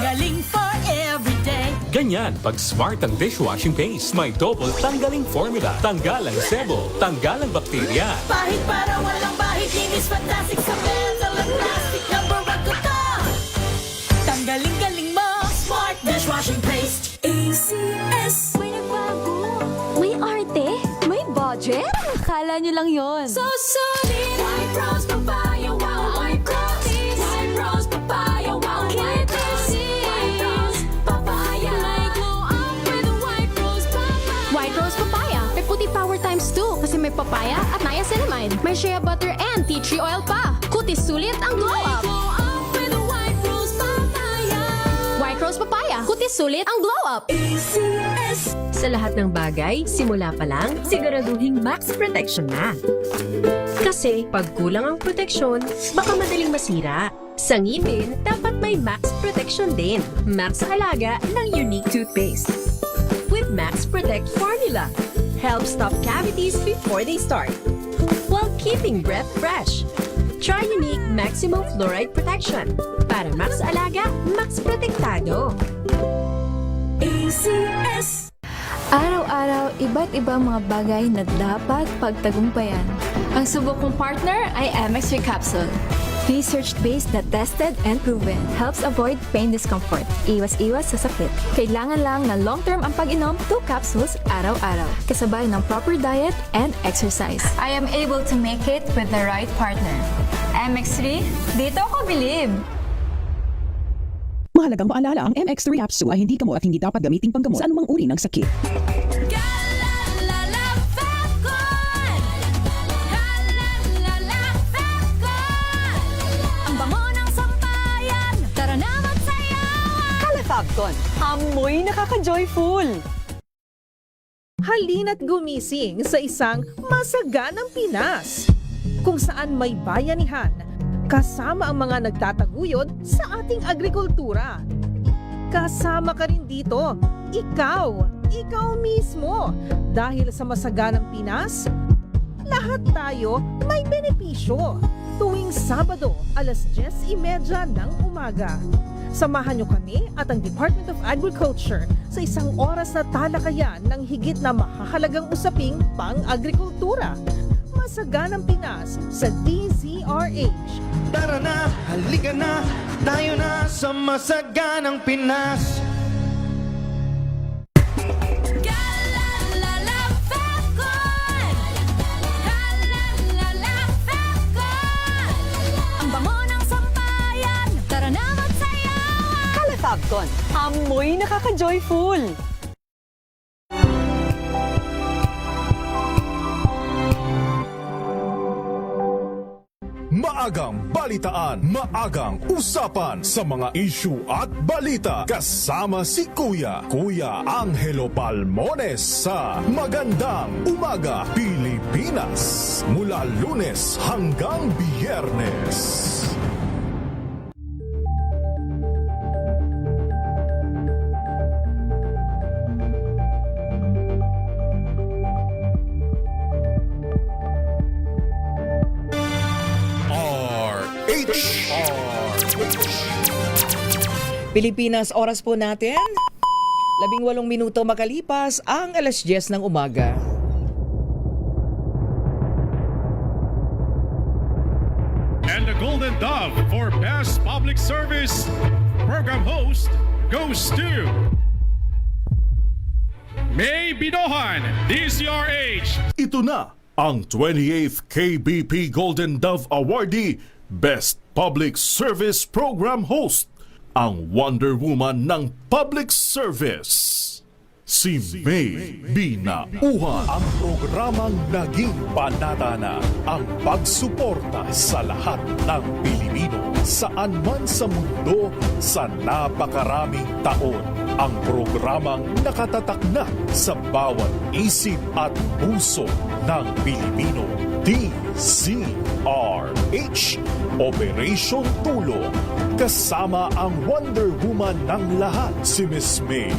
Tanggaling for everyday. Ganyan pag smart ang dishwashing paste. May double tanggaling formula. Tanggal ang sebo, tanggal ang bakterya. Pahit para walang bahid. Linis fantastic sa metal at plastic na Barracuda. Tanggaling-galing mo. Smart dishwashing paste. ACS. May nagbago. May arte. May budget. Akala nyo lang yon. So solid. White rose papaya. Wow, white rose. White rose papaya. Wow, white rose. White rose papaya. May glow up with a white rose papaya. White rose papaya. May puti power times 2 kasi may papaya at niacinamide. May shea butter and tea tree oil pa. Kutis sulit ang glow up. Glow up with a white rose papaya. White rose papaya. Kutis sulit ang glow up. ACS. Sa lahat ng bagay, simula pa lang, siguraduhing max protection na. Kasi pag kulang ang proteksyon, baka madaling masira. Sa ngipin, dapat may max protection din. Max sa alaga ng unique toothpaste. With Max Protect Formula, help stop cavities before they start, while keeping breath fresh. Try unique maximum fluoride protection. Para max alaga, max protektado. ACS. Araw-araw, iba't ibang mga bagay na dapat pagtagumpayan. Ang subok kong partner ay MX3 Capsule. Research-based na tested and proven. Helps avoid pain discomfort. Iwas-iwas sa sakit. Kailangan lang na long-term ang pag-inom 2 capsules araw-araw. Kasabay ng proper diet and exercise. I am able to make it with the right partner. MX3, dito ako bilib! Mahalagang paalala, ang MX3 capsule ay hindi gamot at hindi dapat gamitin panggamot sa anumang uri ng sakit. Galalala Falcon. Galalala Falcon. Ang bango ng sampayan. Tara na magsayawan. Calafabcon, amoy nakaka-joyful! Halina't gumising sa isang masaganang Pinas, kung saan may bayanihan, kasama ang mga nagtataguyod sa ating agrikultura. Kasama ka rin dito, ikaw mismo. Dahil sa masaganang Pinas, lahat tayo may benepisyo. Tuwing Sabado, alas 10:30 ng umaga. Samahan niyo kami at ang Department of Agriculture sa isang oras na talakayan ng higit na mahahalagang usaping pang-agrikultura. Masaganang Pinas sa DZRH. Tara na, halika na, tayo na sa masaganang Pinas. Galalala Falcon. Galalala Falcon. Ang bango ng sampayan. Tara na magsayawan. Calafabcon, amoy nakaka-joyful! Maagang balitaan, maagang usapan sa mga issue at balita. Kasama si Kuya Angelo Palmones sa Magandang Umaga Pilipinas. Mula Lunes hanggang Biyernes. Pilipinas, oras po natin, 18 minuto makalipas ang alas 10 ng umaga. And the Golden Dove for Best Public Service Program Host goes to May Binohan, DZRH. Ito na ang 28th KBP Golden Dove Awardee Best Public Service Program Host, ang Wonder Woman ng Public Service, si May Binauhan. Ang programang naging panata na ang pagsuporta sa lahat ng Pilipino saan man sa mundo sa napakaraming taon. Ang programang nakatatak na sa bawat isip at puso ng Pilipino. DZRH, Operation Tulong. Kasama ang Wonder Woman ng lahat, si Miss May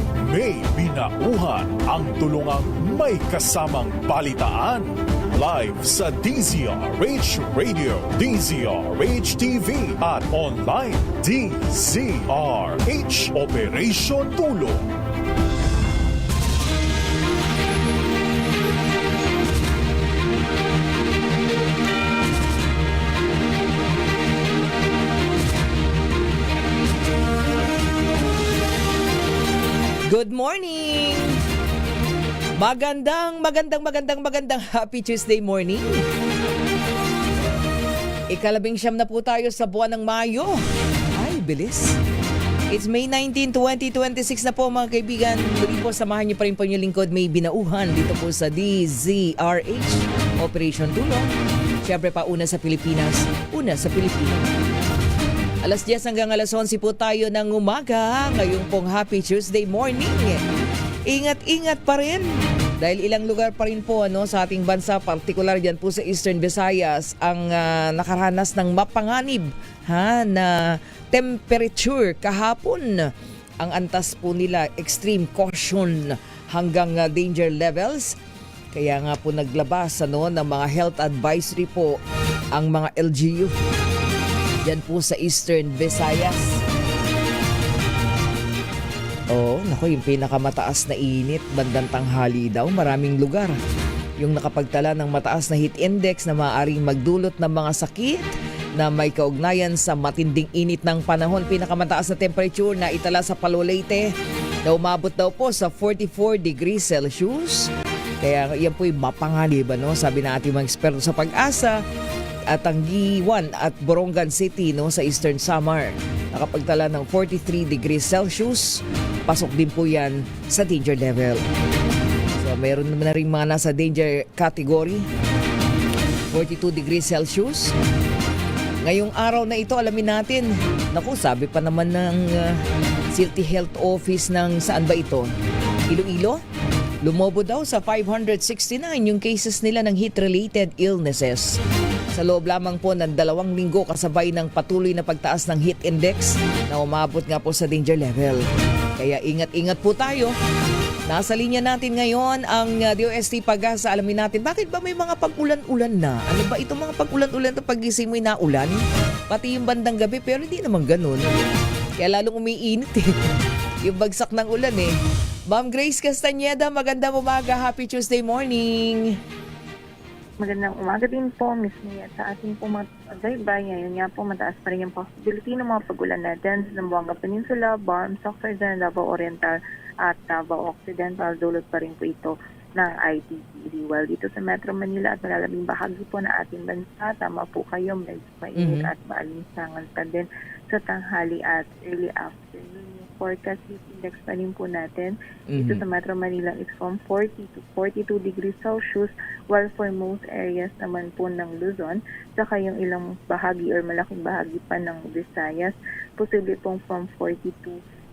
Binauhan, ang tulungang may kasamang balitaan, Live sa DZRH Radio, DZRH TV at online DZRH Operation Tulong. Good morning! Magandang happy Tuesday morning. Ikalabing-siyam na po tayo sa buwan ng Mayo. Ay, bilis. It's May 19, 2026 na po mga kaibigan. Muli po, samahan niyo pa rin po yung lingkod May Binauhan dito po sa DZRH Operation Tulong. Siyempre pa una sa Pilipinas, una sa Pilipino. Alas 10 hanggang alas 11 po tayo ng umaga. Ngayong pong happy Tuesday morning. Ingat-ingat pa rin. Dahil ilang lugar pa rin po sa ating bansa, partikular dyan po sa Eastern Visayas, ang nakaranas ng mapanganib na temperature kahapon. Ang antas po nila, extreme caution hanggang danger levels. Kaya nga po naglabas ng mga health advisory po ang mga LGU. Yan po sa Eastern Visayas. Naku, yung pinakamataas na init, bandang tanghali daw, maraming lugar. Yung nakapagtala ng mataas na heat index na maaaring magdulot ng mga sakit na may kaugnayan sa matinding init ng panahon. Pinakamataas na temperature na itala sa Palolete na umabot daw po sa 44 degrees Celsius. Kaya yan po yung mapanganib, sabi na ating mga eksperto sa Pag-asa. At Tanggiwan at Borongan City sa Eastern Samar. Nakapagtala ng 43 degrees Celsius. Pasok din po yan sa danger level. So mayroon naman na rin mga nasa danger category. 42 degrees Celsius. Ngayong araw na ito, alamin natin. Naku, sabi pa naman ng City Health Office ng saan ba ito? Iloilo? Lumobo daw sa 569 yung cases nila ng heat-related illnesses. Sa loob lamang po ng 2 linggo kasabay ng patuloy na pagtaas ng heat index na umabot nga po sa danger level. Kaya ingat-ingat po tayo. Nasa linya natin ngayon ang DOST Pag-asa. Alamin natin, bakit ba may mga pag-ulan-ulan na? Ano ba itong mga pag-ulan-ulan na pag-gising mo'y naulan? Pati yung bandang gabi, pero hindi naman ganun. Kaya lalong umiinit yung bagsak ng ulan Ma'am Grace Castañeda, magandang umaga. Happy Tuesday morning. Magandang umaga din po, Miss Mia. Sa ating po mga baybay, ngayon nga po mataas pa rin yung possibility ng mga pag-ulan natin sa Zamboanga Peninsula, Baram, Soccerden, Davao Oriental at Davao Occidental. Dulot pa rin po ito ng ITPD. While dito sa Metro Manila at malalabing bahagi po ng ating bansa, tama po kayo, medyo mainit at maalinsangan pa din sa tanghali at early afternoon. Forecast heat index pa rin po natin dito sa Metro Manila is from 40 to 42 degrees Celsius, while for most areas naman po ng Luzon, saka yung ilang bahagi or malaking bahagi pa ng Visayas, posible pong from 42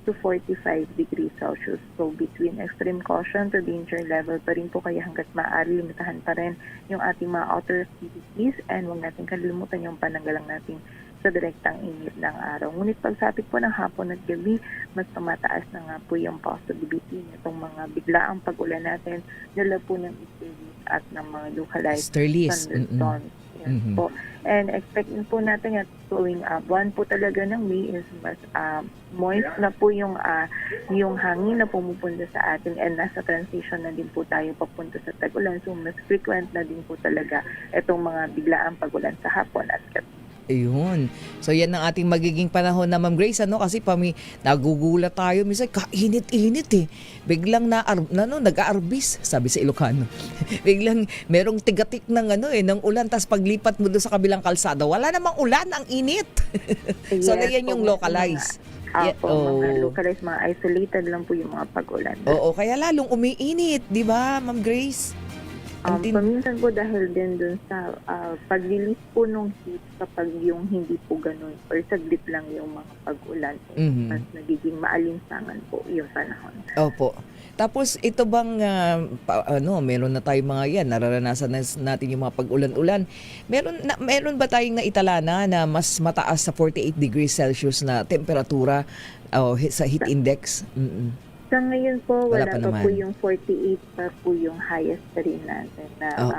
to 45 degrees Celsius. So between extreme caution to danger level pa rin po, kaya hanggat maaari limitahan pa rin yung ating mga outdoor activities, and huwag natin kalimutan yung pananggalang natin sa direktang init ng araw. Ngunit pagsapit po ng hapon at gabi, mas tumataas na nga po yung possibility nitong mga biglaang pag-ulan natin, dala po ng Easterlies at ng mga localized thunderstorms. Yes po. And expecting po natin at going up. Buwan po talaga ng May is mas moist na po yung hangin na pumupunta sa atin, and nasa transition na din po tayo papunta sa tag-ulan. So mas frequent na din po talaga itong mga biglaang pag-ulan sa hapon at gabi. Ayun. So yan ang ating magiging panahon na Ma'am Grace, kasi nagugulat tayo, minsan kainit-init Biglang nag-aarbis, sabi sa Ilocano. Biglang merong tigatik ng ng ulan, tas paglipat mo doon sa kabilang kalsada, wala namang ulan, ang init. So yan yung localized. Mga localized, mga isolated lang po yung mga pag-ulan. Oo, kaya lalong umiinit, di ba, Ma'am Grace? Paminsan po dahil din dun sa pag-release po nung heat kapag yung hindi po ganun or saglit lang yung mga pag-ulan, mas nagiging maalinsangan po yung panahon. Opo. Tapos ito bang meron na tayong mga yan, nararanasan natin yung mga pag-ulan-ulan. Meron ba tayong naitala na mas mataas sa 48 degrees Celsius na temperatura sa heat index? Sa ngayon po, Wala wala pa pa po naman. yung 48 pa po yung highest pa rin natin na Oo.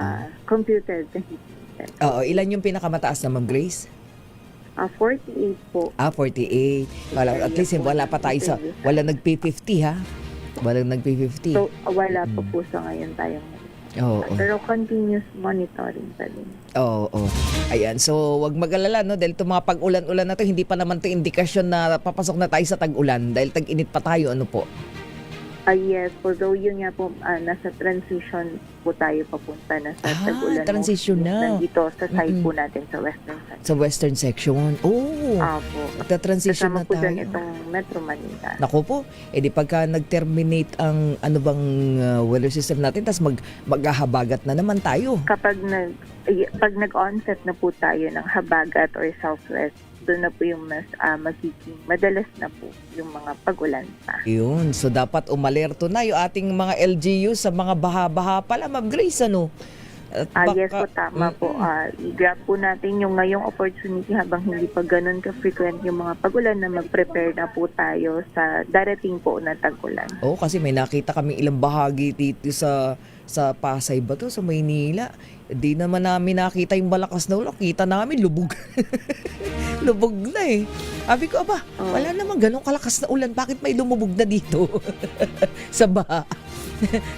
computed na heat index. Oo, ilan yung pinakamataas na, Ma'am Grace? 48 po. 48. At least wala pa tayo sa, wala nag-P50 ha? Walang nag-P50. So, wala pa po sa ngayon tayong Oo. pero continuous monitoring pa din. Oo. Ayan. So, wag mag-alala, no? Dahil itong mga pag-ulan-ulan na to, hindi pa naman ito indikasyon na papasok na tayo sa tag-ulan. Dahil tag-init pa tayo, ano po? Yes, although yun nga po, nasa transition po tayo papunta na sa tag-ulan. transition na. Nandito sa side po natin sa western side. Sa western section. Oh, Apo. nagta-transition Kasama na po dyan tayo. itong Metro Manila. Naku po, edi pagka nag-terminate ang ano bang weather system natin, tas maghahabagat na naman tayo. Pag nag-onset na po tayo ng habagat or southwest, doon na po yung mas magiging madalas na po yung mga pag-ulan pa. Yun, so dapat umalerto na yung ating mga LGU sa mga baha-baha pala, Ma'am Grace, ano? At Yes po, tama po. I-grab po natin yung ngayong opportunity habang hindi pa ganun ka-frequent yung mga pag-ulan na mag-prepare na po tayo sa darating po na tag-ulan. Oo, kasi may nakita kami ilang bahagi dito sa Pasay ba to, sa Maynila. Di naman namin nakita yung malakas na ulan. Kita namin, lubog. Lubog na eh. Sabi ko, wala naman ganun kalakas na ulan. Bakit may lumubog na dito? Sa baha.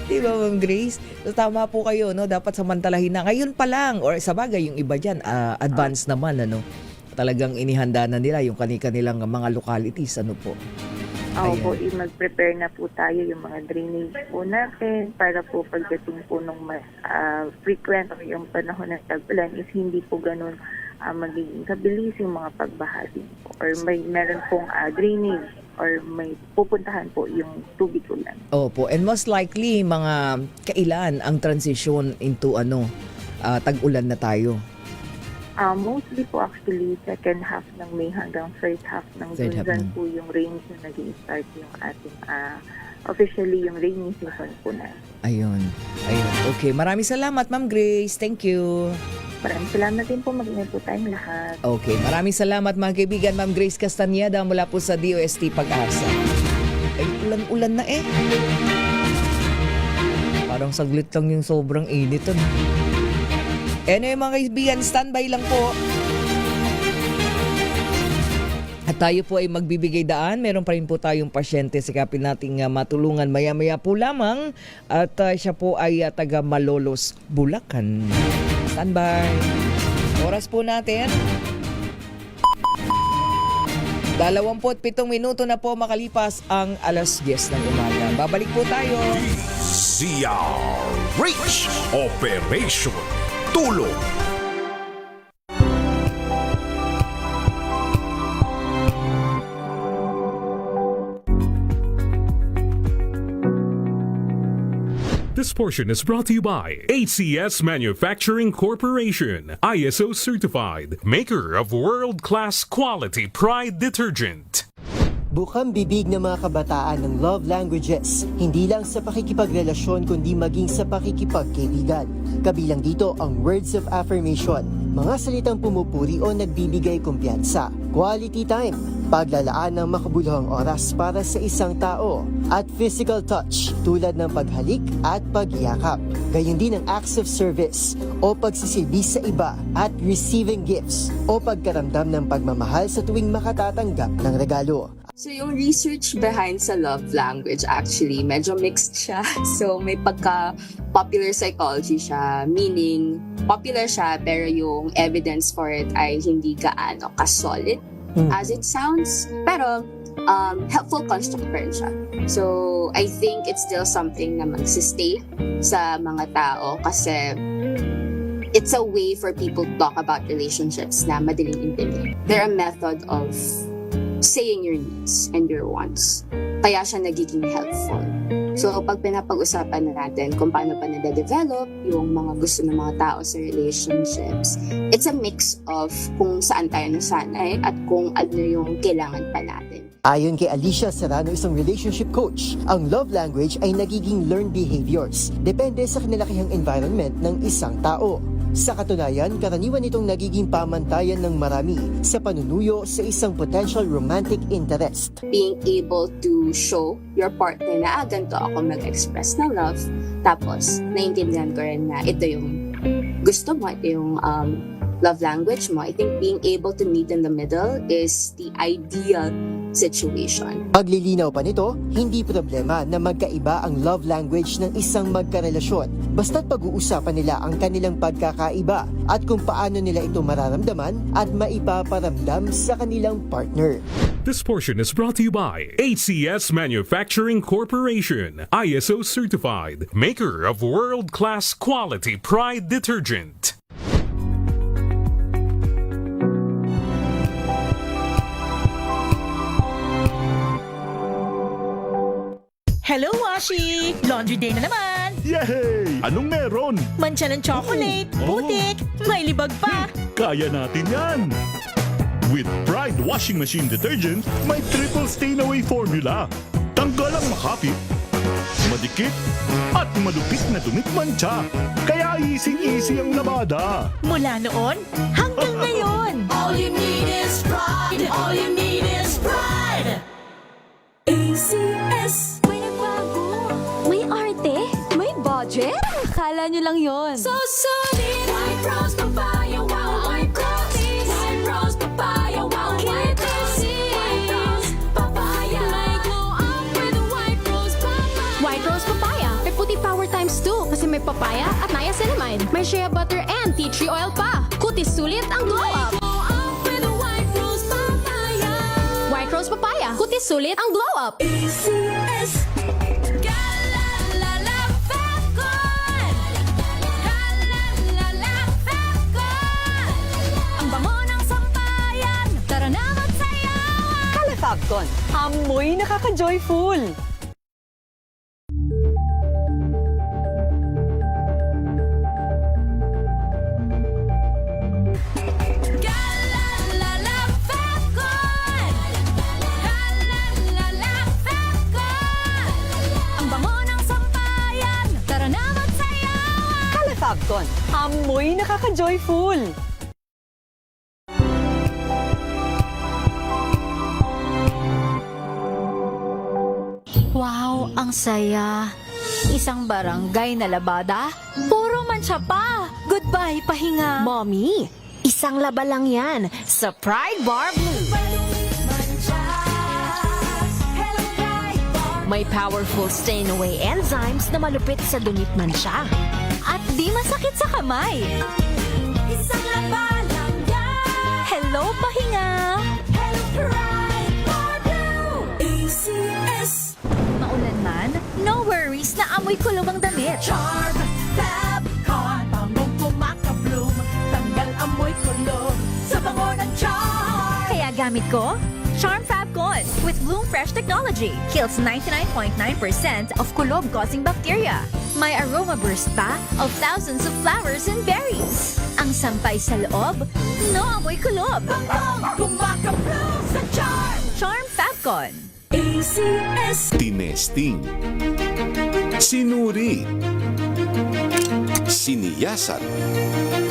Di ba, Ma'am Grace? So, tama po kayo, no? Dapat samantalahin na. Ngayon pa lang, or sa bagay, yung iba dyan, advance naman, ano? Talagang inihanda na nila yung kanilang mga localities, ano po? Po, mag-prepare na po tayo yung mga drainage po natin para po pagdating po nung mas frequent o yung panahon ng tag-ulan is hindi po ganun magiging kabilis yung mga pagbaha din po. Or meron pong drainage or may pupuntahan po yung tubig ulan. Opo, and most likely mga kailan ang transition into tag-ulan na tayo? Mostly po actually second half ng May hanggang first half ng June po yung rains na nag-i-start yung ating officially yung rainy season po na. Ayun. Okay, maraming salamat, Ma'am Grace. Thank you. Maraming salamat din po. Mag-ingat po tayong lahat. Okay, maraming salamat mga kaibigan. Ma'am Grace Castañeda mula po sa DOST Pag-asa. Ay, ulan-ulan na eh. Parang saglit lang yung sobrang init. Anyway mga kaibigan, standby lang po. At tayo po ay magbibigay daan. Meron pa rin po tayong pasyente. Sikapin nating matulungan maya-maya po lamang. At siya po ay taga Malolos, Bulacan. Standby. Oras po natin. 27 minuto na po makalipas ang alas 10 ng umaga. Babalik po tayo. Reach Operation Tulong. This portion is brought to you by ACS Manufacturing Corporation, ISO certified, maker of world-class quality Pride detergent. Bukang bibig ng mga kabataan ng love languages, hindi lang sa pakikipagrelasyon kundi maging sa pakikipagkaibigan. Kabilang dito ang words of affirmation, mga salitang pumupuri o nagbibigay kumpiyansa, quality time, paglalaan ng makabuluhang oras para sa isang tao, at physical touch tulad ng paghalik at pagyakap. Gayon din ang acts of service o pagsisilbi sa iba at receiving gifts o pagkaramdam ng pagmamahal sa tuwing makatatanggap ng regalo. So yung research behind sa love language actually medyo mixed siya. So may pagka-popular psychology siya, meaning popular siya pero yung evidence for it ay hindi gaano ka-solid as it sounds. Pero helpful construct pa rin siya. So I think it's still something na magsistay sa mga tao kasi it's a way for people to talk about relationships na madaling intindihin. They're a method of saying your needs and your wants. Kaya siya nagiging helpful. So, pag pinapag-usapan na natin kung paano pa nade-develop yung mga gusto ng mga tao sa relationships, it's a mix of kung saan tayo nasanay at kung ano yung kailangan pa natin. Ayon kay Alicia Serrano, isang relationship coach, ang love language ay nagiging learned behaviors. Depende sa kinalakihang environment ng isang tao. Sa katunayan, karaniwan itong nagiging pamantayan ng marami sa panunuyo sa isang potential romantic interest. Being able to show your partner na ganito ako mag-express ng love. Tapos, naiintindihan ko rin na ito yung gusto mo, ito yung love language mo. I think being able to meet in the middle is the ideal situation. Paglilinaw pa nito, hindi problema na magkaiba ang love language ng isang magkarelasyon. Basta't pag-uusapan nila ang kanilang pagkakaiba at kung paano nila ito mararamdaman at maipaparamdam sa kanilang partner. This portion is brought to you by ACS Manufacturing Corporation, ISO certified, maker of world-class quality Pride detergent. Hello, Washi! Laundry day na naman! Yay! Anong meron? Mancha ng chocolate, putik, may libag pa! Kaya natin yan! With Pride Washing Machine Detergent, may triple stain-away formula. Tanggal ang makapit, madikit, at malupit na dumit mancha. Kaya easy-easy ang labada. Mula noon hanggang ngayon! All you need is pride. All you need is pride. ACS. May nagbago. May arte. May budget. Akala nyo lang yon. So solid. White rose papaya, wow. White rose. White rose papaya, wow. White rose. White rose papaya. May glow up with white rose papaya. White rose papaya. May puti power times 2 kasi may papaya at niacinamide. May shea butter and tea tree oil pa. Kutis sulit ang glow up. Glow up with white rose papaya. White rose papaya. Kutis sulit ang glow up. ACS. Galalala Falcon. Galalala Falcon. Ang bango ng sampayan. Tara na magsayawan. Calefabcon, amoy nakaka-joyful. Galalala Falcon. Galalala Falcon. Ang bango ng sampayan. Tara na magsayawan. Calefabcon, amoy nakaka-joyful. Wow, ang saya. Isang barangay na labada, puro mancha pa. Goodbye, pahinga. Mommy, isang laba lang yan sa Pride Bar Blue. May powerful stain-away enzymes na malupit sa dumit mancha. At di masakit sa kamay. Isang laba lang yan. Hello, pahinga. Hello, Pride Bar Blue. ACS. Maulan man, no worries na amoy kulong ang damit. Charm Fabcon. Bangong kumakabloom. Tanggal amoy kulog sa bango ng charm. Kaya gamit ko, Charm Fabcon with Bloom Fresh technology. Kills 99.9% of kulog-causing bacteria. May aroma burst pa of thousands of flowers and berries. Ang sampay sa loob, no amoy kulob. Bangong kumakabloom sa charm. Charm Fabcon. ACS. Tinesting, sinuri, siniyasan.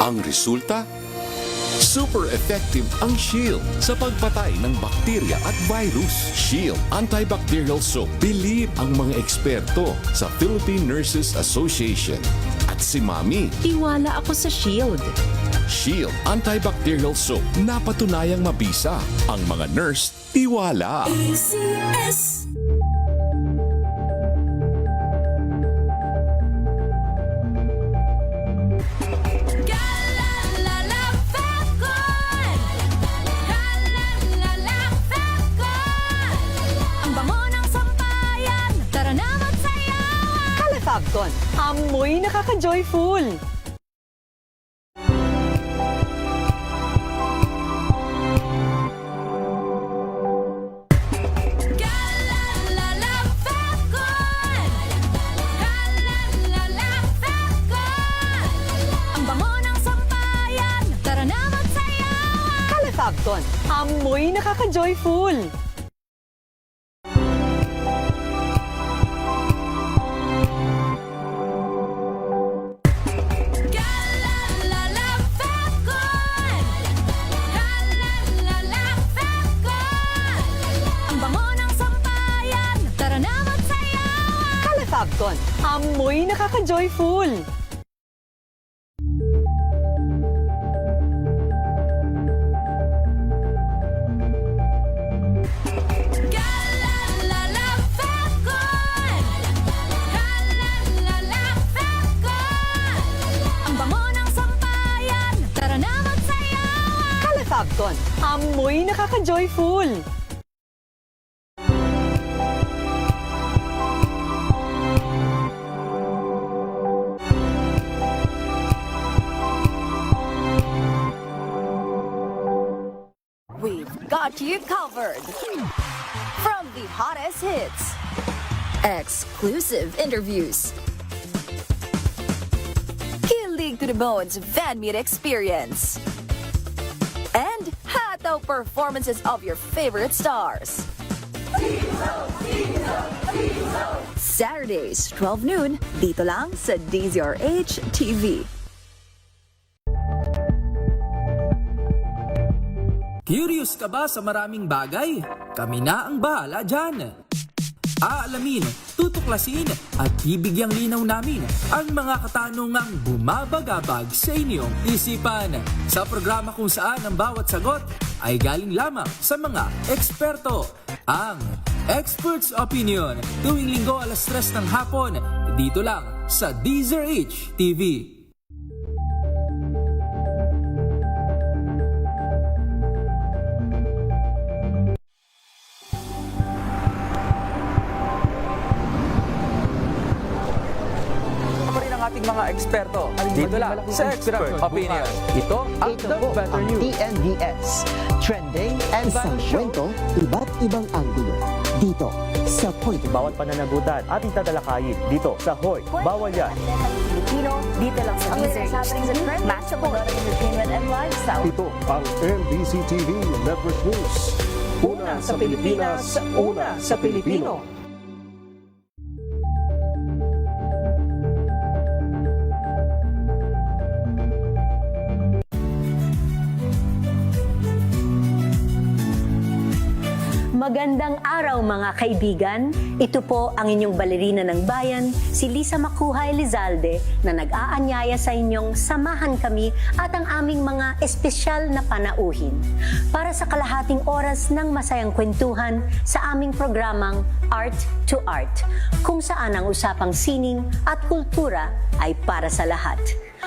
Ang resulta? Super effective ang Shield sa pagpatay ng bakterya at virus. Shield Antibacterial Soap. Believe ang mga eksperto sa Philippine Nurses Association. At si Mami. Tiwala ako sa Shield. Shield Antibacterial Soap. Napatunayang mabisa. Ang mga nurse, tiwala. ACS. Galalala Falcon. Galalala Falcon. Ang bango ng sampayan. Tara na magsayawan. Calefabcon, amoy nakaka-joyful. Galalala Falcon. Galalala Falcon. Ang bango ng sampayan. Tara na magsayawan. Calefabcon, amoy nakaka-joyful. Galalala Fabcon, amoy nakaka-joyful. Ang bango ng sampayan, tara na magsayawan! Kala Fabcon, amoy nakaka-joyful. We've got you covered. From the hottest hits, exclusive interviews, kilig to the bones fan meet experience, and hataw performances of your favorite stars. Saturdays, 12 noon, dito lang sa DZRH TV. Curious ka ba sa maraming bagay? Kami na ang bahala dyan. Aalamin, tutuklasin at bibigyang linaw namin ang mga katanungang bumabagabag sa inyong isipan. Sa programa kung saan ang bawat sagot ay galing lamang sa mga eksperto. Ang Expert's Opinion, tuwing linggo 3:00 ng hapon, dito lang sa DZRH TV. ating mga eksperto. Dito lang sa Expert Opinion. Ito ang The Better News. TNVS. Trending and Isang kwento, iba't ibang anggulo. Dito sa Point. Bawat pananagutan ating tatalakayin dito sa Hoy. Bawal yan. Filipino, dito lang sa DZRH. Match up ng entertainment and lifestyle. Ito ang MBC TV Network News. Una sa Pilipinas, una sa Pilipino. Magandang araw mga kaibigan. Ito po ang inyong balerina ng bayan, si Lisa Macuha Elizalde, na nag-aanyaya sa inyong samahan kami at ang aming mga espesyal na panauhin para sa kalahating oras ng masayang kwentuhan sa aming programang Art to Art, kung saan ang usapang sining at kultura ay para sa lahat.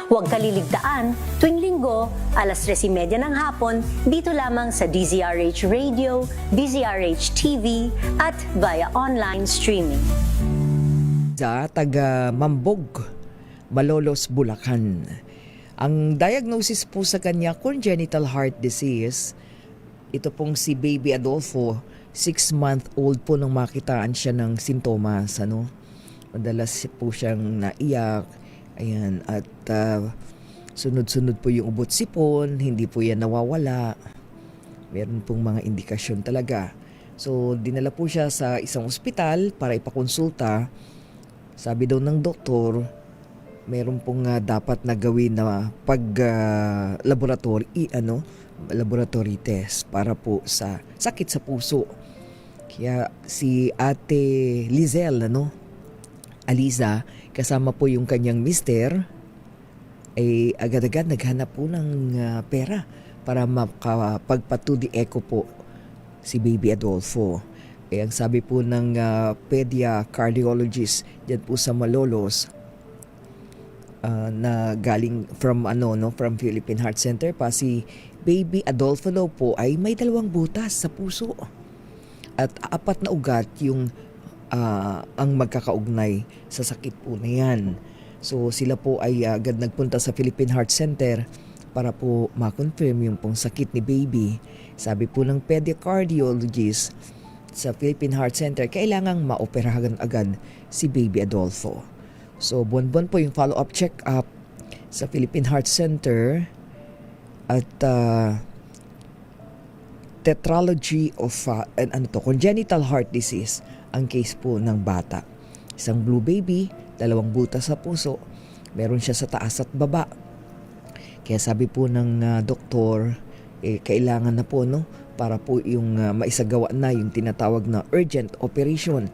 Huwag kaliligtaan, tuwing linggo, 3:30 ng hapon, dito lamang sa DZRH Radio, DZRH TV, at via online streaming. Sa taga Mambog, Malolos, Bulacan. Ang diagnosis po sa kanya, congenital heart disease. Ito pong si Baby Adolfo, 6-month-old po nung makitaan siya ng sintomas. Madalas po siyang naiyak. Ayan, at sunod-sunod po yung ubot sipon, hindi po yan nawawala. Meron pong mga indikasyon talaga. So, dinala po siya sa isang ospital para ipakonsulta. Sabi daw ng doktor, meron pong dapat na gawin na laboratory test para po sa sakit sa puso. Kaya si Ate Lizelle, Aliza, kasama po yung kanyang mister, ay agad-agad naghanap po ng pera para makapagpa-2D echo po si Baby Adolfo. Ang sabi po ng cardiologist dyan po sa Malolos, na galing from Philippine Heart Center pa, si Baby Adolfo po ay may 2 butas sa puso at 4 na ugat yung ang magkakaugnay sa sakit po na yan. So sila po ay agad nagpunta sa Philippine Heart Center para po ma-confirm yung pong sakit ni Baby. Sabi po ng cardiologist sa Philippine Heart Center, kailangang maoperahan agad si Baby Adolfo. So buwan-buwan po yung follow-up check-up sa Philippine Heart Center at tetralogy of congenital heart disease ang case po ng bata. Isang blue baby, 2 butas sa puso, meron siya sa taas at baba. Kaya sabi po ng doktor, kailangan na po para po yung maisagawa na yung tinatawag na urgent operation.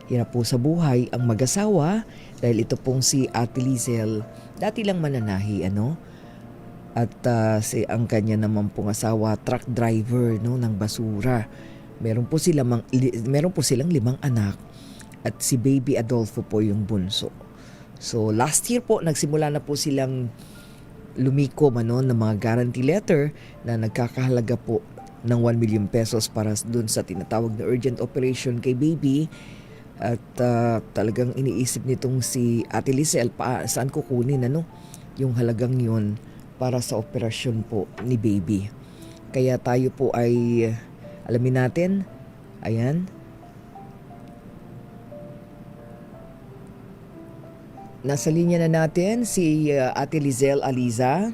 hirap po sa buhay ang mag-asawa dahil ito pong si Ate Lizel, dati lang mananahi, ano? At ang kanya naman pong asawa, truck driver, no, ng basura. Meron po silang 5 anak at si Baby Adolfo po yung bunso. So last year po, nagsimula na po silang lumikom ng mga guarantee letter na nagkakahalaga po ng 1 million pesos para dun sa tinatawag na urgent operation kay Baby. At talagang iniisip nitong si Ate Lizel saan kukunin yung halagang yun para sa operasyon po ni Baby. Kaya tayo po ay alamin natin. Ayan. Nasa linya na natin si Ate Lizel Aliza.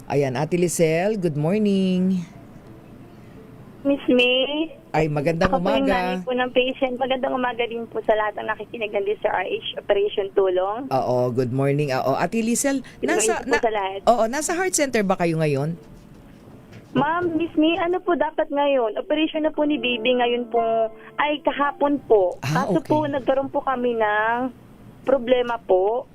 Ayan, Ate Lizel, good morning. Miss May. Ay, magandang Ako po yung umaga. nanay po ng patient. Magandang umaga din po sa lahat ng nakikinig ng DSRH Operation Tulong. Oo, good morning. Oo, Ate Lizel, nasa Heart Center ba kayo ngayon? Ma'am, Miss May, ano po dapat ngayon? Operation na po ni Baby ngayon po, ay kahapon po. Kaso okay. po, nagkaroon po kami ng problema po.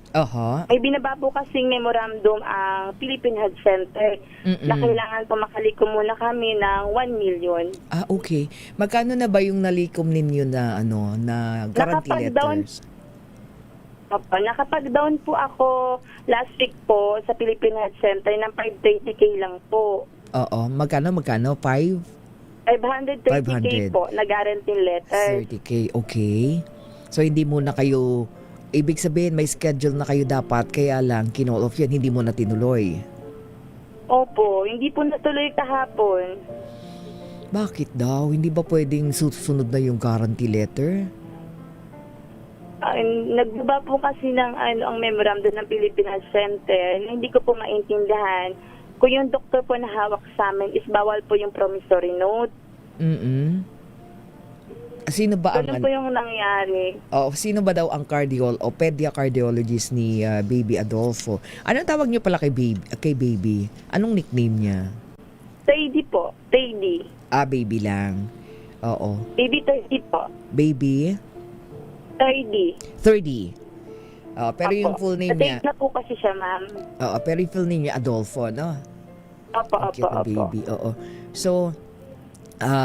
May binaba po kasing memorandum ang Philippine Health Center na kailangan po makalikom muna kami ng 1 million. Okay. Magkano na ba yung nalikom ninyo na na guarantee letters? Opo, nakapag-down po ako last week po sa Philippine Health Center ng 530k lang po. Oo. Magkano? 530k po na guarantee letter. 30k. Okay. So hindi muna kayo, ibig sabihin may schedule na kayo dapat, kaya lang kinall off yan, hindi mo na tinuloy. Opo, hindi po natuloy kahapon. Bakit daw? Hindi ba pwedeng susunod na yung guarantee letter? Nagbaba po kasi ng ang memorandum ng Philippine Health Center. Hindi ko po maintindihan kung yung doktor po na hawak sa amin is bawal po yung promissory note. Sino ba ang Ganun po yung nangyari. sino ba daw ang cardiologist ni Baby Adolfo? Anong tawag niyo pala kay Baby? Anong nickname niya? Teddy po. Teddy. Baby lang. Oo. Baby 30 po. Baby? 30. Pero yung full name niya. Na po kasi siya, ma'am. Pero yung full name niya Adolfo, no? Opo. Baby. Oo. So,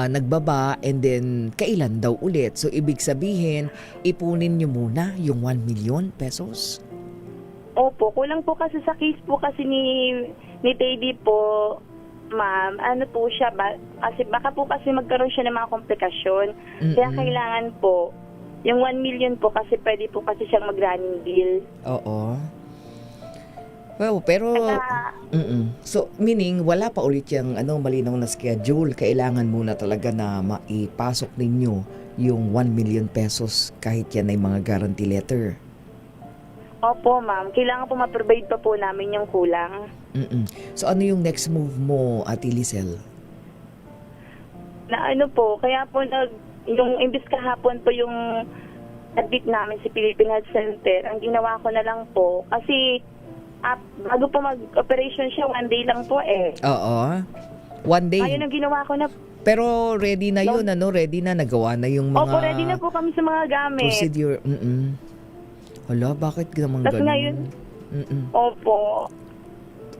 nagbaba and then kailan daw ulit? So, ibig sabihin, ipunin niyo muna yung 1 million pesos? Opo, kulang po kasi sa case po kasi ni Teddy po, ma'am. Ano po siya, kasi baka po kasi magkaroon siya ng mga komplikasyon. Kaya kailangan po, yung 1 million po kasi pwede po kasi siyang mag-running bill. Oo. Well, pero so meaning wala pa ulit yung malinaw na schedule. Kailangan muna talaga na maipasok ninyo yung 1 million pesos kahit yan ay mga guarantee letter. Opo, ma'am. Kailangan po ma-provide pa po namin yung kulang. So ano yung next move mo, Ate Lizel? Na po, kaya po yung imbis kahapon po yung admit namin si Philippine Health Center, ang ginawa ko na lang po, kasi bago po mag-operation siya, 1 day lang po Oo. 1 day. Ayun ang ginawa ko na. Pero ready na yun, ready na, nagawa na yung mga... Opo, ready na po kami sa mga gamit. Procedure. Hala, bakit naman Tapos ganun? ngayon, opo.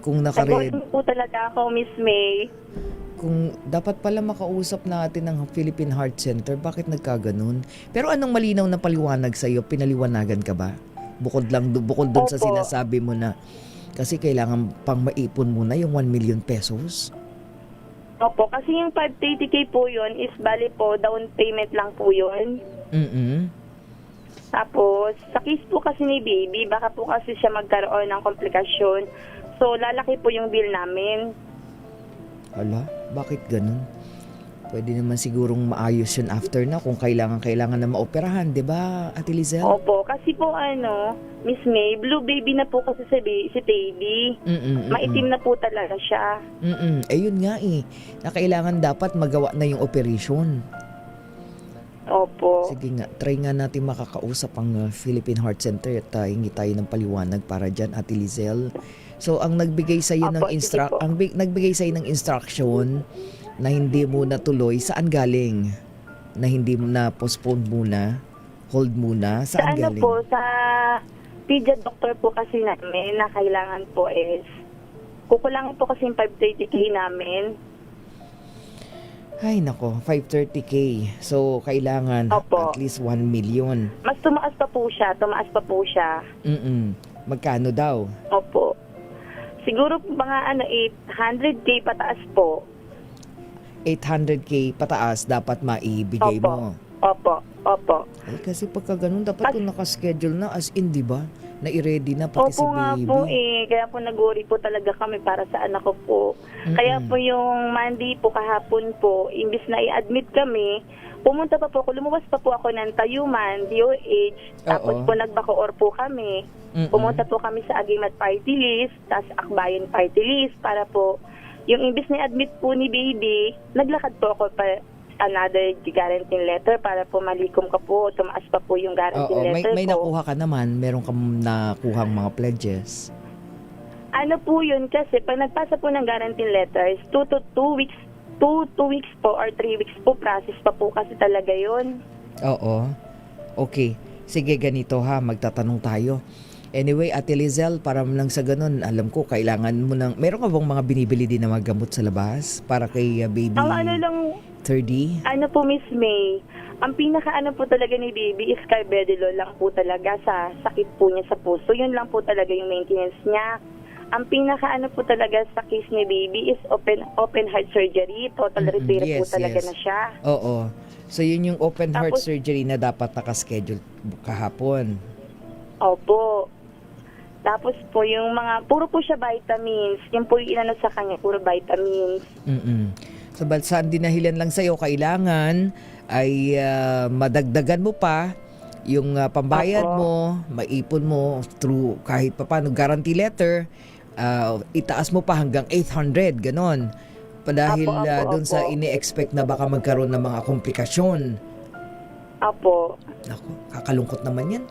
Kung naka-ready. Nag-order po talaga ako, Miss May. Kung dapat pala makausap natin ng Philippine Heart Center, bakit nagkaganon? Pero anong malinaw na paliwanag sa'yo? Pinaliwanagan ka ba? Bukod dun sa sinasabi mo na kasi kailangan pang maipon muna yung 1 million pesos? Opo, kasi yung 530k po yun is bali po, down payment lang po yun. Tapos, sa case po kasi ni Baby, baka po kasi siya magkaroon ng komplikasyon. So, lalaki po yung bill namin. Hala, bakit ganun? Pwede naman sigurong maayos yun after na kung kailangan na maoperahan, di ba, Ate Lizel? Opo, kasi po Miss May, blue baby na po kasi si Teddy. Maitim na po talaga siya. Yun nga na kailangan dapat magawa na yung operation. Opo. Sige nga, try nga natin makakausap ang Philippine Heart Center at hingi tayo ng paliwanag para dyan, Ate Lizel. So, ang nagbigay sa iyo nagbigay sa ng instruction na hindi mo natuloy, saan galing? Na hindi mo na postpone muna? Hold muna. Sa Saan ano galing? po, sa pedia doctor po kasi namin na kailangan po is, kukulangin po kasi yung 530K namin. Ay, nako. 530K. So, kailangan Opo. at least 1 million. Mas tumaas pa po siya. Magkano daw? Opo. Siguro po mga 800K pataas po. 800K pataas dapat maibigay mo. Opo. Ay, kasi pagka ganun, dapat kung nakaschedule na as in, di ba? Na i-ready na pati si Opo nga baby. po kaya po nag-worry po talaga kami para sa anak ko po. Kaya po yung Monday po kahapon po, imbis na i-admit kami, pumunta pa po ako, lumabas pa po ako ng Tayuman, DOH, tapos po nagbacoor po kami. Pumunta po kami sa Agimat Party List, tapos Akbayan Party List, para po, yung imbis na i-admit po ni baby, naglakad po ako pa another guarantee letter para po malikom ka po, tumaas pa po yung guarantee letter may po. nakuha ka naman, meron kang nakuhang mga pledges. Ano po yun kasi pag nagpasa po ng guarantee letters, 2 weeks po or 3 weeks po process pa po kasi talaga yun. Oo. Okay. Sige, ganito ha, magtatanong tayo. Anyway, Ate Lizelle, para lang sa ganun, alam ko, kailangan mo ng... Meron ka bang mga binibili din na mga gamot sa labas para kay baby? Ang lang, 30? Ano po, Miss May, ang pinaka po talaga ni baby is carvedilol lang po talaga sa sakit po niya sa puso. Yun lang po talaga yung maintenance niya. Ang pinaka po talaga sa case ni baby is open heart surgery. Total repair po talaga na siya. Oo. So yun yung open heart surgery na dapat nakaschedule kahapon. Opo. Tapos po yung mga, puro po siya vitamins. Yung po yung inano sa kanya, puro vitamins. So saan dinahilan lang sa'yo, kailangan ay madagdagan mo pa yung pambayad mo, maipon mo through kahit pa paano guarantee letter, itaas mo pa hanggang 800, ganon. Dahil doon sa ini-expect na baka magkaroon ng mga komplikasyon. Apo. Naku, kakalungkot naman yan.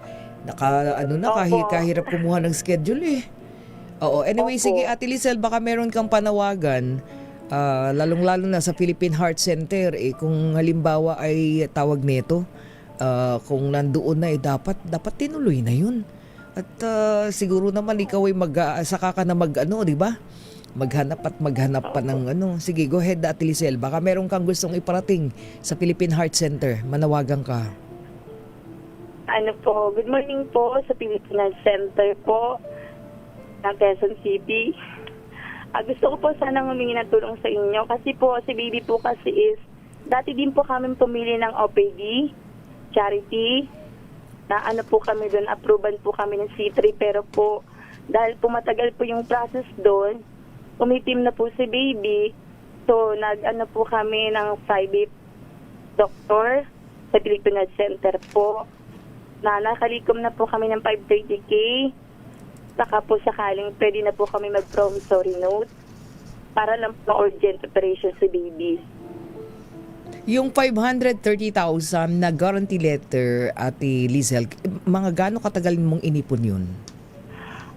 Kahirap kumuha ng schedule eh. Oo, anyway, sige Ate Lizelle, baka meron kang panawagan, lalong-lalo na sa Philippine Heart Center, kung halimbawa ay tawag nito, kung nandoon na dapat tinuloy na yun. At siguro naman ikaw ay saka ka na di ba? Maghanap pa ng Sige, go ahead Ate Lizelle, baka meron kang gustong iparating sa Philippine Heart Center, manawagan ka. Good morning po sa Philippine Center po ng Quezon City. Gusto ko po sanang humingi ng tulong sa inyo kasi po si baby po kasi is dati din po kami pumili ng OPD, charity, na po kami doon, approval po kami ng C3 pero po dahil po matagal po yung process doon, umitim na po si baby, so po kami ng private doctor sa Philippine Center po. Nakalikom na po kami ng 530K. Saka po sakaling pwede na po kami mag-promissory note para lang po urgent operation sa baby. Yung 530,000 na guarantee letter, Ate Lizelle, mga gaano katagal mong inipon yun?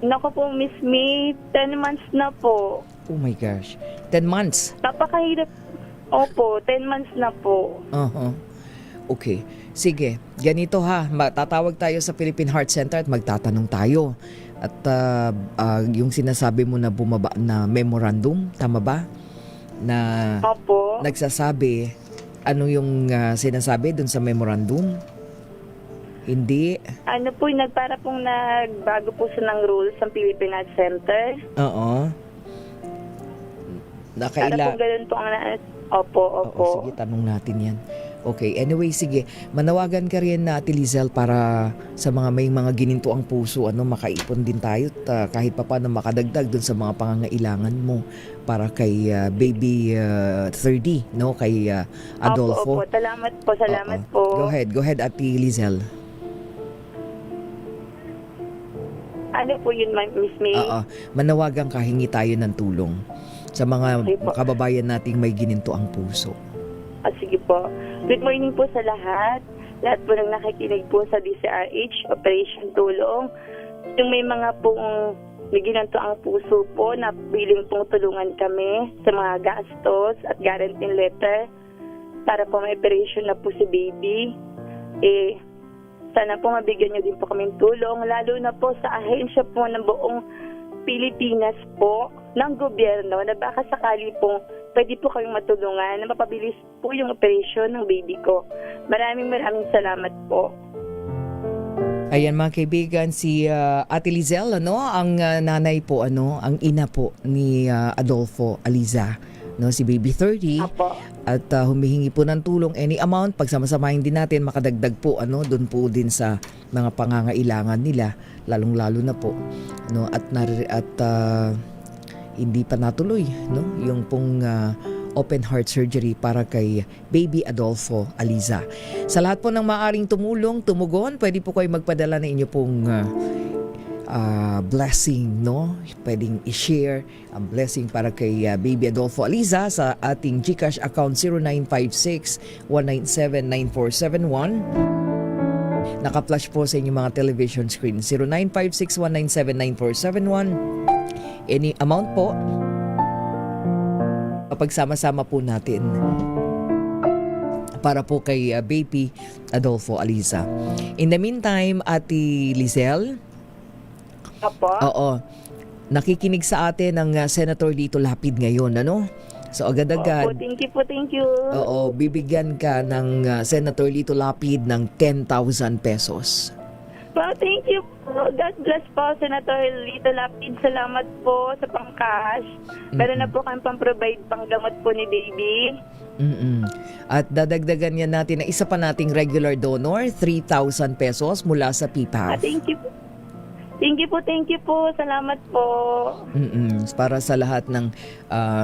Naku po, Miss May, 10 months na po. Oh my gosh. 10 months? Napakahirap. Opo, 10 months na po. Okay. Sige, ganito ha, tatawag tayo sa Philippine Heart Center at magtatanong tayo. At yung sinasabi mo na bumaba na memorandum, tama ba? Na Opo. Nagsasabi, ano yung sinasabi dun sa memorandum? Hindi. Para pong nagbago po sa ng rules ng Philippine Heart Center. Oo. Para po ganun po ang Opo. Oo, sige, tanong natin yan. Okay, anyway, sige. Manawagan ka rin na Ate Lizelle para sa may mga gininto ang puso, makaipon din tayo at kahit pa paano makadagdag dun sa mga pangangailangan mo para kay baby 30, kay Adolfo. Opo. Salamat po. Go ahead, Ate Lizelle. Ano po yun, Miss May? Manawagan ka, hingi tayo ng tulong sa mga kababayan nating may gininto ang puso. Sige po. Good morning po sa lahat. Lahat po nang nakikinig po sa DCRH, Operation Tulong. Yung may mga pong ginanto ang puso po na willing pong tulungan kami sa mga gastos at guarantee letter para po may operation na po si baby. sana po mabigyan niyo din po kaming tulong, lalo na po sa ahensya po ng buong Pilipinas po ng gobyerno na baka sakali po pwede po kayong matulungan na mapabilis po yung operasyon ng baby ko. Maraming salamat po. Ayan mga kaibigan, si Ate Lizelle, ang nanay po, ang ina po ni Adolfo Aliza, si Baby 30. Apo. At humihingi po ng tulong, any amount, pagsamasamahin din natin, makadagdag po, doon po din sa mga pangangailangan nila, lalong-lalo na po. At hindi pa natuloy, yung pong open heart surgery para kay Baby Adolfo Aliza. Sa lahat po ng maaaring tumulong, tumugon, pwede po kayo magpadala ng inyo pong blessing, Pwedeng i-share ang blessing para kay Baby Adolfo Aliza sa ating GCash account 0956-197-9471. Naka-flash po sa inyong mga television screen 0956-197-9471. Any amount po, pagsama-sama po natin para po kay Baby Adolfo Aliza. In the meantime, Ate Lizelle, oo, nakikinig sa atin ng Senator Lito Lapid ngayon, So agad-agad, Opo, thank you. Oo, bibigyan ka ng Senator Lito Lapid ng 10,000 pesos. Well, thank you po. God bless po, Senator Lito Lapid. Salamat po sa pang-cash. Meron na po kami pang-provide pang-gamot po ni baby. At dadagdagan yan natin na isa pa nating regular donor, 3,000 pesos mula sa PPAF. Thank you po. Thank you po. Salamat po. Para sa lahat ng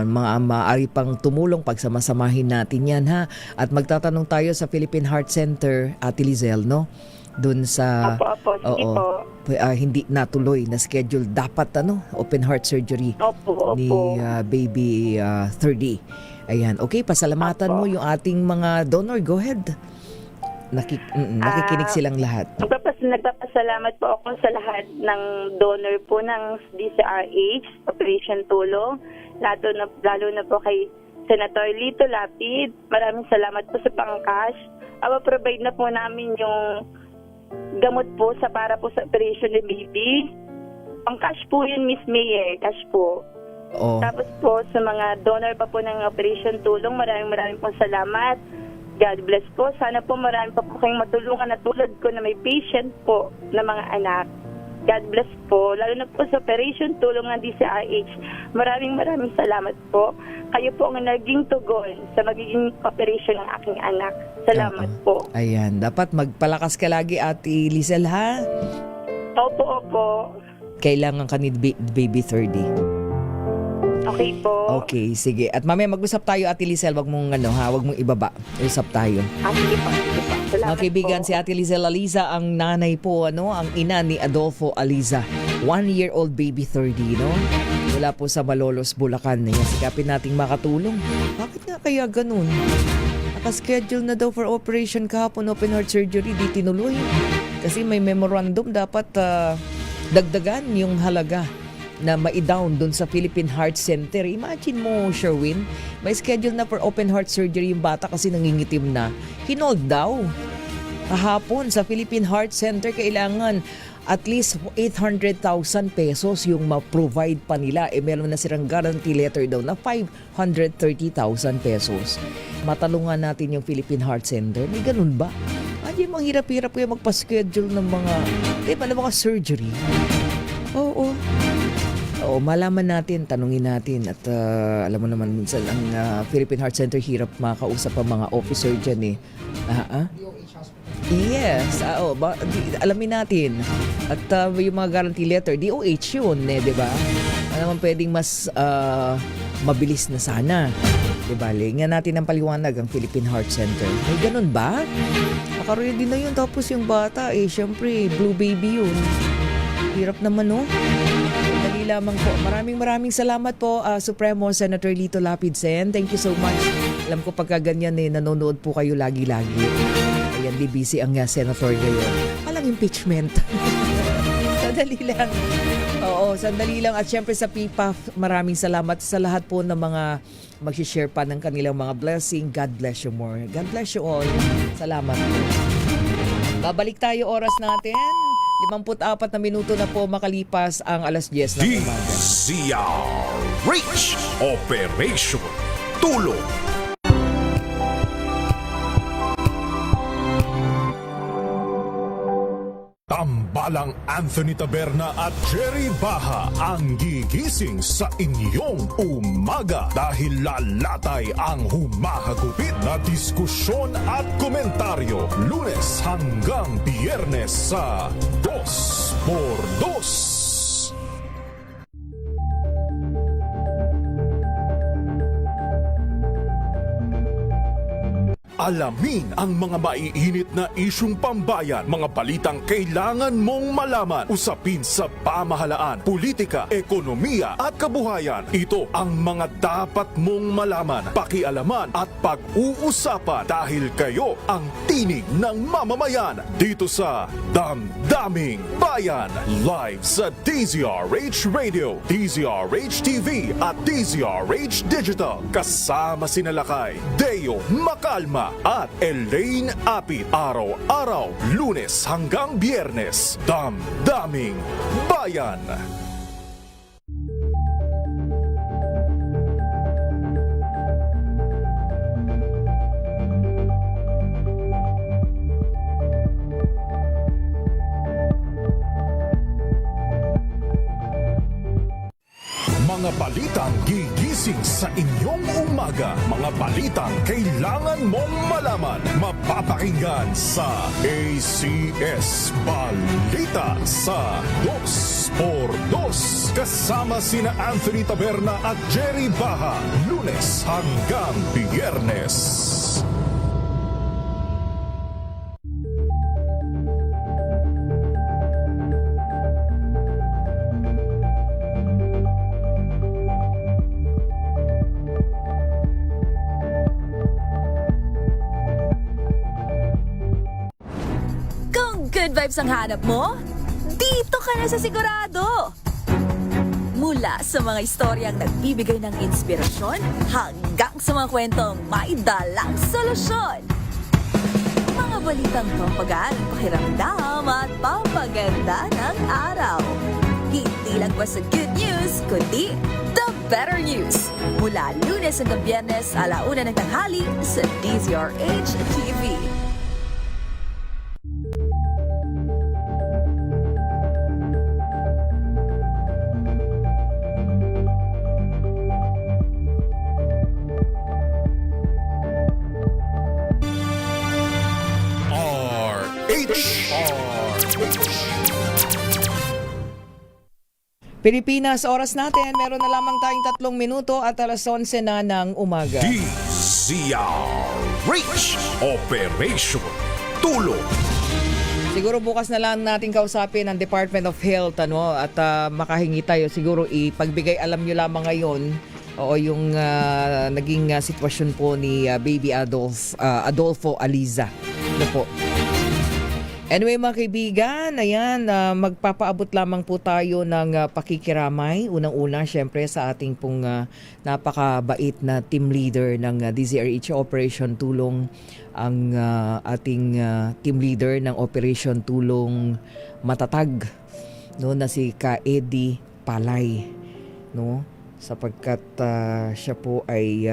mga maaari pang tumulong, pagsamasamahin natin yan, ha? At magtatanong tayo sa Philippine Heart Center, Ate Lizelle, doon sa Sige po. Hindi natuloy na schedule dapat open heart surgery ni Baby 30. Ayan, okay, pasalamatan mo yung ating mga donor. Go ahead. Nakikinig silang lahat. Nagpapasalamat po ako sa lahat ng donor po ng DCRH, Operation Tulong, lalo na po kay Senator Lito Lapid. Maraming salamat po sa pang-cash. Provide na po namin yung gamot po para po sa operation ni baby. Pang-cash po yun, Miss Mayor. Cash po. Tapos po sa mga donor pa po ng Operation Tulong, maraming po salamat. God bless po. Sana po marami pa po kayong matulungan na tulad ko na may patient po na mga anak. God bless po. Lalo na po sa Operation Tulong ng DCRH. Maraming salamat po. Kayo po ang naging tugon sa magiging operation ng aking anak. Salamat po. Ayan. Dapat magpalakas ka lagi, Ate Lizelle, ha? Opo. Kailangan ka ni Baby 30. Okay po. Okay, sige. At mamaya mag-usap tayo, Ate Lizelle. Wag mong wag mong ibaba. Usap tayo. Sige po. Salamat mga kaibigan, po. si Ate Lizelle Aliza, ang nanay po, ang ina ni Adolfo Aliza. 1-year-old baby 30, Wala po sa Malolos, Bulacan. Sikapin nating makatulong. Bakit nga kaya ganun? Naka-schedule na daw for operation kahapon, open heart surgery, di tinuloy. Kasi may memorandum, dapat dagdagan yung halaga na ma-down dun sa Philippine Heart Center. Imagine mo, Sherwin, may schedule na for open heart surgery yung bata kasi nangingitim na. Hinold daw. Kahapon sa Philippine Heart Center, kailangan at least 800,000 pesos yung ma-provide pa nila. Meron na silang guarantee letter daw na 530,000 pesos. Matalungan natin yung Philippine Heart Center. May ganun ba? Hindi mang hirap-hirap yung magpa-schedule ng mga surgery. Oo, malaman natin, tanungin natin. At alam mo naman, minsan ang Philippine Heart Center hirap makausap ang mga officer dyan . Yes, alamin natin. At yung mga guarantee letter, DOH yun, di ba? Naman pwedeng mas mabilis na sana. Diba? Lingyan natin ang paliwanag ang Philippine Heart Center. May ganun ba? Nakaready na yun. Tapos yung bata, syempre, blue baby yun. Hirap naman, Dali lamang po. Maraming salamat po, Supremo Senator Lito Lapid Sen. Thank you so much. Alam ko pagka ganyan, nanonood po kayo lagi-lagi. Ayan, di busy ang senator ngayon. Walang impeachment. Sandali lang. Oo, sandali lang. At syempre sa PPAF, maraming salamat sa lahat po ng mga mag-share pa ng kanilang mga blessing. God bless you more. God bless you all. Salamat po. Babalik tayo oras natin. 54 na minuto na po makalipas ang alas 10 ng umaga. DZRH Operation Tulong. Tambalang Anthony Taberna at Jerry Baha ang gigising sa inyong umaga dahil lalatay ang humahagupit na diskusyon at komentaryo Lunes hanggang Biyernes sa 2x2. Alamin ang mga maiinit na isyung pambayan, mga balitang kailangan mong malaman, usapin sa pamahalaan, politika, ekonomiya at kabuhayan. Ito ang mga dapat mong malaman, pakialaman at pag-uusapan dahil kayo ang tinig ng mamamayan dito sa Damdaming Bayan. Live sa DZRH Radio, DZRH TV at DZRH Digital. Kasama sinalakay Deo Macalma at Elaine Apit. Araw-araw, Lunes hanggang Biyernes. Damdaming Bayan. Mga balitang gigising sa inyong umaga. Mga balitang kailangan mong malaman. Mapapakinggan sa ACS Balita sa 2x2. Kasama sina Anthony Taberna at Jerry Baha. Lunes hanggang Biyernes. Good vibes ang hanap mo? Dito ka na sa Sigurado! Mula sa mga istoryang nagbibigay ng inspirasyon hanggang sa mga kwentong may dalang solusyon. Mga balitang pampagaan ang pakiramdam at pampaganda ng araw. Hindi lang ba sa good news, kundi the better news. Mula Lunes hanggang Biyernes, 1:00 ng tanghali sa DZRH TV. Pilipinas, oras natin. Meron na lamang tayong 3 minuto at alas 11 na ng umaga. DZRH Operation Tulong. Siguro bukas na lang natin kausapin ang Department of Health at makahingi tayo. Siguro ipagbigay alam nyo lamang ngayon yung naging sitwasyon po ni Baby Adolfo Aliza. Ano po? Anyway mga kaibigan, ayan, magpapaabot lamang po tayo ng pakikiramay. Unang-una, syempre sa ating pong napakabait na team leader ng DZRH Operation Tulong, ang ating team leader ng Operation Tulong Matatag, na si Ka Eddie Palay, sapagkat siya po ay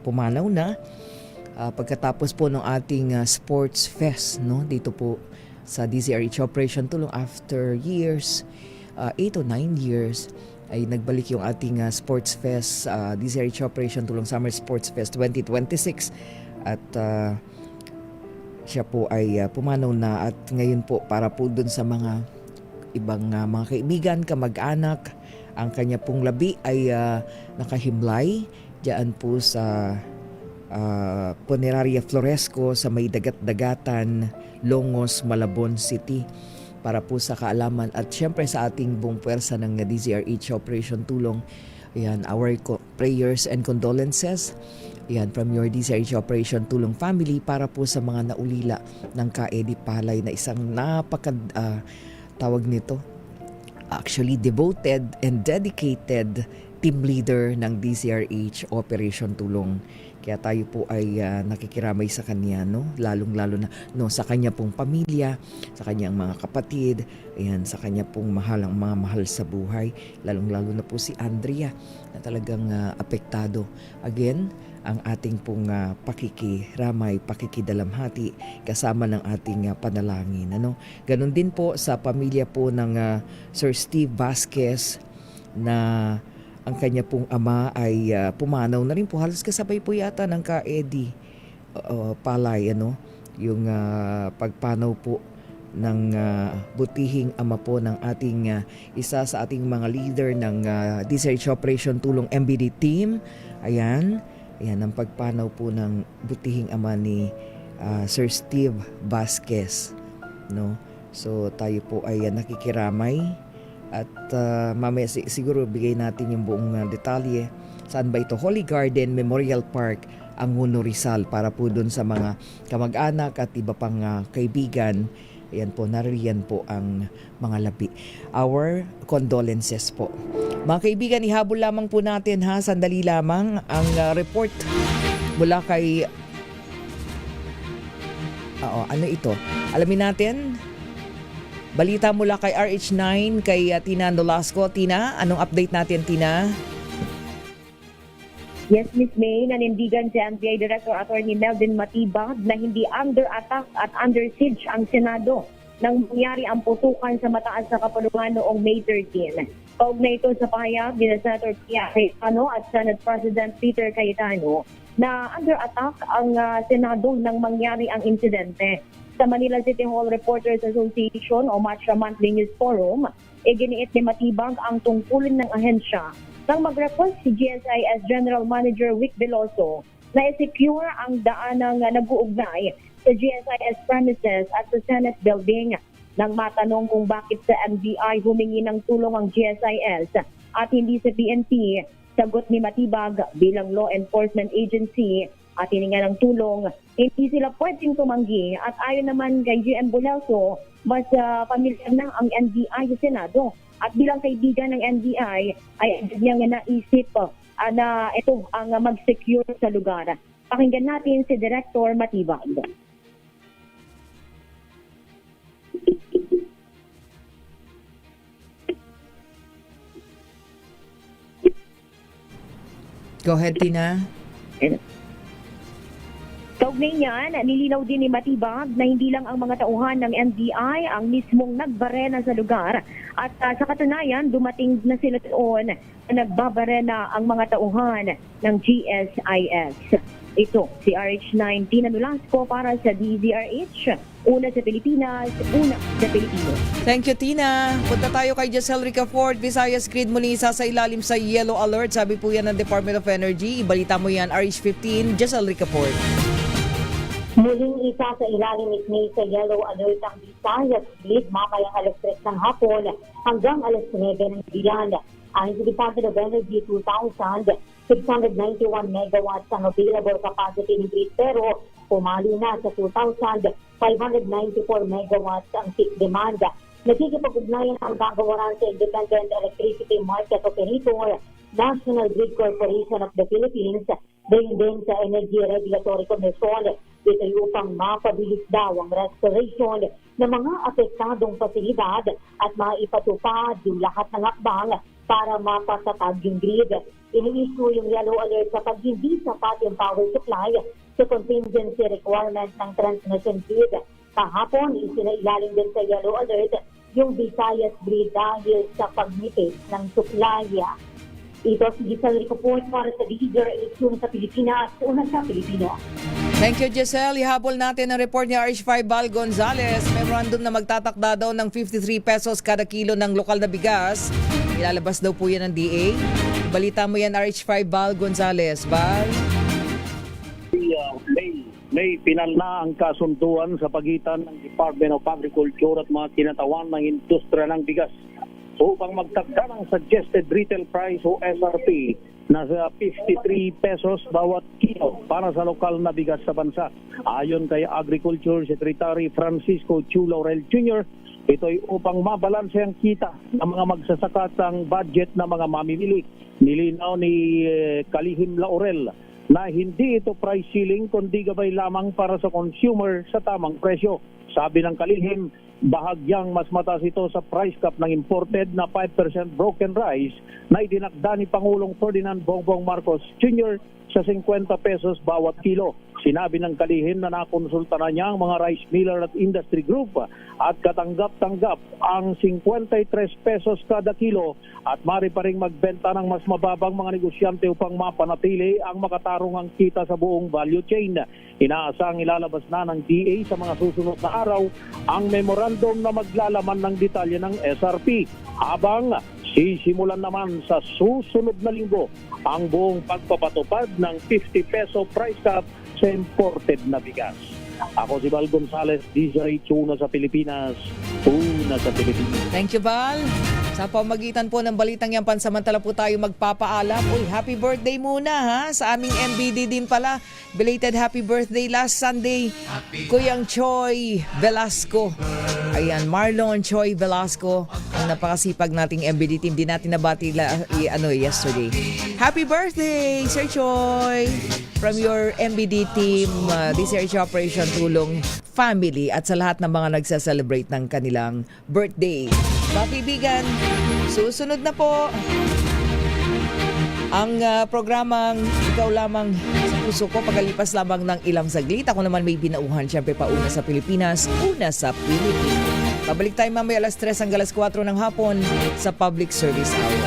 pumanaw na pagkatapos po ng ating sports fest dito po sa DZRH Operation Tulong. After years, 8 to 9 years, ay nagbalik yung ating sports fest, DZRH Operation Tulong Summer Sports Fest 2026, at siya po ay pumanaw na, at ngayon po para po dun sa mga ibang mga kaibigan, kamag-anak, ang kanya pong labi ay nakahimlay diyan po sa Puneraria Floresco sa may dagat-dagatan, Longos, Malabon City, para po sa kaalaman at syempre sa ating buong puwersa ng DZRH Operation Tulong. Ayan, our prayers and condolences, ayan, from your DZRH Operation Tulong family para po sa mga naulila ng Ka Eddie Palay na isang tawag nito, actually devoted and dedicated team leader ng DZRH Operation Tulong. Kaya tayo po ay nakikiramay sa kanya, no? Lalong-lalo na sa kanya pong pamilya, sa kanyang mga kapatid, ayan, sa kanya pong mga mahal sa buhay, lalong-lalo na po si Andrea na talagang apektado. Again, ang ating pong pakikiramay, pakikidalamhati kasama ng ating panalangin, ano? Ganon din po sa pamilya po ng Sir Steve Vasquez na ang kanya pong ama ay pumanaw na rin po. Halos kasabay po yata ng ka-Eddie Palay, ano? Yung pagpanaw po ng butihing ama po ng ating isa sa ating mga leader ng DZRH Operation Tulong MBD team. Ayan ang pagpanaw po ng butihing ama ni Sir Steve Vasquez, no? So tayo po ay nakikiramay. At mamaya siguro bigay natin yung buong detalye. Saan ba ito? Holy Garden Memorial Park, Anguno, Rizal, para po dun sa mga kamag-anak at iba pang kaibigan. Ayan po, nariyan po ang mga labi. Our condolences po. Mga kaibigan, ihabol lamang po natin sandali lamang ang report mula kay... ano ito? Alamin natin. Balita mula kay RH9, kay Tina Nolasco. Tina, anong update natin, Tina? Yes, Ms. May, nanindigan si NBI Director Attorney Melvin Matibag na hindi under attack at under siege ang Senado nang mangyari ang putukan sa mataas na kapulungan noong May 13. Kaugnay ito sa pahayag ni Senator Pia Cayetano at Senate President Peter Cayetano na under attack ang Senado nang mangyari ang insidente. Sa Manila City Hall Reporters Association o Matra Monthly News Forum, iginiit ni Matibag ang tungkulin ng ahensya nang mag-request si GSIS General Manager Vic Veloso na i-secure ang daanang nag-uugnay sa GSIS premises at sa Senate building. Nang matanong kung bakit sa NBI humingi ng tulong ang GSIS at hindi sa PNP, sagot ni Matibag bilang law enforcement agency at hininga ng tulong, hindi sila pwedeng tumanggi at ayon naman kay GM Bulelso, mas pamilyar na ang NBI sa Senado at bilang kaibigan ng NBI ay niyang naisip na ito ang mag-secure sa lugar. Pakinggan natin si Director Matibag. Go ahead, Tina. Kaugnay niyan, nilinaw din ni Matibag na hindi lang ang mga tauhan ng NBI ang mismong nagbarena sa lugar at sa katunayan, dumating na sila doon na nagbabarena ang mga tauhan ng GSIS. Ito, si RH9 Tina Nolasco para sa DZRH. Una sa Pilipinas, una sa Pilipino. Thank you, Tina. Punta tayo kay Giselle Ricafort. Visayas Grid muli isa sa ilalim sa yellow alert. Sabi po yan ng Department of Energy. Ibalita mo yan, RH15, Giselle Ricafort. Muling isa sa ilalim ni sa yellow alert ang Visayas Grid mamayang alas 3 ng hapon hanggang alas 9 ng bilan. Ayon sa Department of Energy, 2,691 megawatts ang available capacity ng grid pero pumali na sa 2,594 megawatts ang peak demand. Nakikipag-ugnayan ang gagawaran sa Independent Electricity Market Operator, National Grid Corporation of the Philippines, gayon din sa Energy Regulatory Commission. Ito upang mapabilis daw ang restoration ng mga apektadong pasilidad at maipatupad yung lahat ng akbang para mapatatag yung grid. Ini-issue yung yellow alert kapag hindi sapat yung power supply sa contingency requirements ng transmission grid. Kahapon, isinailalim din sa yellow alert yung Visayas Grid dahil sa pagnipis ng supply. Ito si Giselle Ricafort para sa DZRH sa Pilipinas, una sa Pilipino. Thank you, Giselle. Ihabol natin ang report ni RH5 Val Gonzales. Memorandum na magtatakda daw ng 53 pesos kada kilo ng lokal na bigas. Ilalabas daw po yan ng DA. Balita mo yan, RH5 Val Gonzales. Val? May pinal na ang kasunduan sa pagitan ng Department of Agriculture at mga kinatawan ng industriya ng bigas upang magtakda ng suggested retail price o SRP na sa 53 pesos bawat kilo para sa lokal na bigas sa bansa. Ayon kay Agriculture Secretary Francisco Chu Laurel Jr., Ito ay upang mabalanse ang kita ng mga magsasaka at ang budget ng mga mamimili. Nilinaw ni Kalihim Laurel na hindi ito price ceiling kundi gabay lamang para sa consumer sa tamang presyo. Sabi ng Kalihim, bahagyang mas mataas ito sa price cap ng imported na 5% broken rice na itinakda ni Pangulong Ferdinand Bongbong Marcos Jr. sa 50 pesos bawat kilo. Sinabi ng Kalihim na nakonsulta na niya ang mga rice miller at industry group at katanggap-tanggap ang 53 pesos kada kilo at mari pa ring magbenta ng mas mababang mga negosyante upang mapanatili ang makatarungang kita sa buong value chain. Inaasang ilalabas na ng DA sa mga susunod na araw ang memorandum na maglalaman ng detalye ng SRP habang sisimulan naman sa susunod na linggo ang buong pagpapatupad ng 50 peso price cap sa imported na bigas. Ako si Val Gonzales, DZRH, una sa Pilipinas, una sa Pilipinas. Thank you, Val. Sa pamagitan po ng balitang yan, pansamantala po tayo magpapaalam. Uy, happy birthday muna ha, sa aming MBD din pala. Belated happy birthday last Sunday, Kuyang Choi Velasco. Ayan, Marlon Choi Velasco, ang napakasipag nating MBD team. Di natin nabati yesterday. Happy birthday, Sir Choi! From your MBD team, DZRH Operation Tulong Family at sa lahat ng mga nagsa-celebrate ng kanilang birthday. Mga kaibigan, susunod na po ang programang Ikaw Lamang sa Puso Ko, pagkalipas lamang ng ilang saglit. Ako naman may binauhan, syempre pauna sa Pilipinas, una sa Pilipinas. Pabalik tayo mamaya alas 3 hanggang alas 4 ng hapon sa Public Service Hour.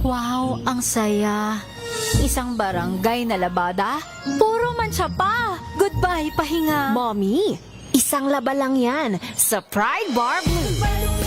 Wow, ang saya. Isang barangay na labada, puro mancha pa. Goodbye, pahinga. Mommy, isang laba lang yan sa Pride Bar Blue.